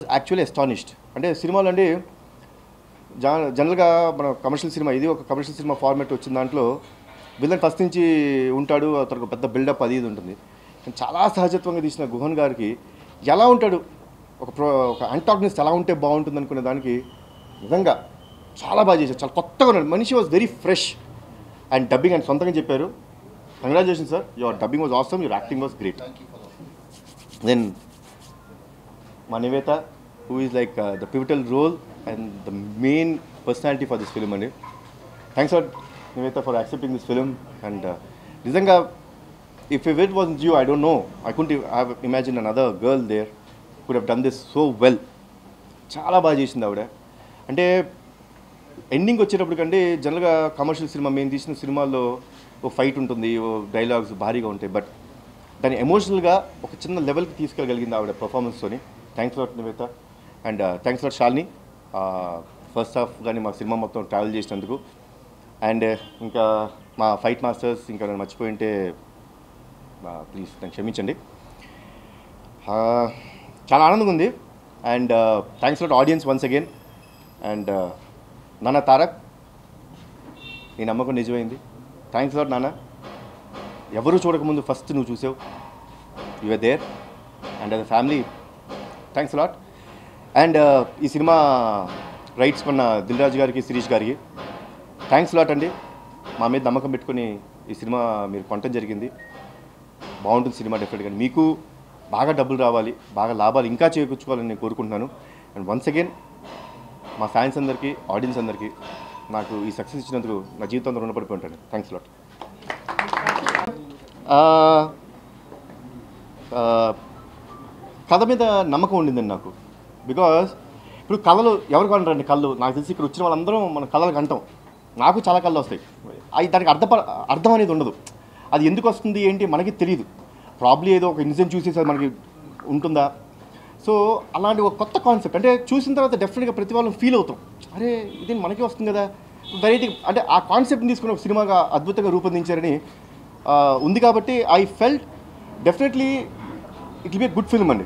Actually astonished అంటే సినిమాలు అంటే జనరల్గా మన కమర్షియల్ సినిమా ఇది ఒక కమర్షియల్ సినిమా ఫార్మాట్ వచ్చిన దాంట్లో విలన్ ఫస్ట్ నుంచి ఉంటాడు అతనికి పెద్ద బిల్డప్ అది ఇది ఉంటుంది చాలా సహజత్వంగా తీసిన గుహన్ గారికి ఎలా ఉంటాడు ఒక యాంటాగనిస్ట్ ఎలా ఉంటే బాగుంటుంది అనుకునే దానికి నిజంగా చాలా బాగా చేశారు. చాలా కొత్తగా ఉన్నాడు మనిషి. Was very fresh and dubbing and సొంతంగా చెప్పారు. Congratulation sir, your dubbing was awesome, your acting was great. Then మా Nivetha, who is like the pivotal role and the main personality for this film అండి. Thanks a lot Nivetha for accepting this film and nizanga if it wasn't you, I don't know, I couldn't have imagined another girl there could have done this so well. చాలా బాగా చేసింది ఆవిడ. అంటే ending వచ్చేటప్పటికంటే జనరల్గా commercial cinema మేము తీసిన సినిమాల్లో ఓ fight ఉంటుంది, ఓ డైలాగ్స్ భారీగా ఉంటాయి, బట్ దాన్ని ఎమోషనల్గా ఒక చిన్న లెవెల్కి తీసుకెళ్ళగలిగింది ఆవిడ పర్ఫార్మెన్స్తోని. Thanks lot Nivetha and thanks lot Shalini, first half కానీ మా సినిమా మొత్తం ట్రావెల్ చేసినందుకు. అండ్ ఇంకా మా ఫైట్ మాస్టర్స్ ఇంకా నేను మర్చిపోయి ఉంటే ప్లీజ్ నన్ను క్షమించండి. చాలా ఆనందంగా ఉంది. And thanks lot audience once again. And నాన్న తారక్, నీ నమ్మకం నిజమైంది. థ్యాంక్స్ లాట్ నాన్న. ఎవరు చూడకముందు ఫస్ట్ నువ్వు చూసావు, you are there and as a family thanks lot. And ఈ సినిమా రైట్స్ కొన్న దిల్ రాజు గారికి, శిరీష్ గారికి థ్యాంక్స్ లాట్ అండి. మా మీద నమ్మకం పెట్టుకుని ఈ సినిమా మీరు కొనటం జరిగింది. బాగుంటుంది సినిమా డెఫినెట్గా. మీకు బాగా డబ్బులు రావాలి, బాగా లాభాలు ఇంకా చేకూర్చుకోవాలని నేను కోరుకుంటున్నాను. అండ్ వన్స్ అగైన్ మా ఫ్యాన్స్ అందరికీ, ఆడియన్స్ అందరికీ నాకు ఈ సక్సెస్ ఇచ్చినందుకు నా జీవితంలో రుణపడిపోయి ఉంటాను. Thanks lot. కథ మీద నమ్మకం ఉండిందండి నాకు. బికాజ్ ఇప్పుడు కళలు ఎవరికి అంటారండి? కళ్ళు నాకు తెలిసి ఇక్కడ వచ్చిన వాళ్ళందరం మన కళలకు అంటాం. నాకు చాలా కళ్ళు వస్తాయి. అవి దానికి అర్థం అనేది ఉండదు. అది ఎందుకు వస్తుంది ఏంటి మనకి తెలియదు. ప్రాబ్లీ ఏదో ఒక ఇన్సిడెంట్ చూసేసి అది మనకి ఉంటుందా. సో అలాంటి ఒక కొత్త కాన్సెప్ట్ అంటే చూసిన తర్వాత డెఫినెట్గా ప్రతి వాళ్ళం ఫీల్ అవుతాం, అరే ఇది మనకి వస్తుంది కదా, వెరైటీ. అంటే ఆ కాన్సెప్ట్ని తీసుకుని ఒక సినిమాగా అద్భుతంగా రూపొందించారని ఉంది. కాబట్టి I felt definitely it will be a good film అండి.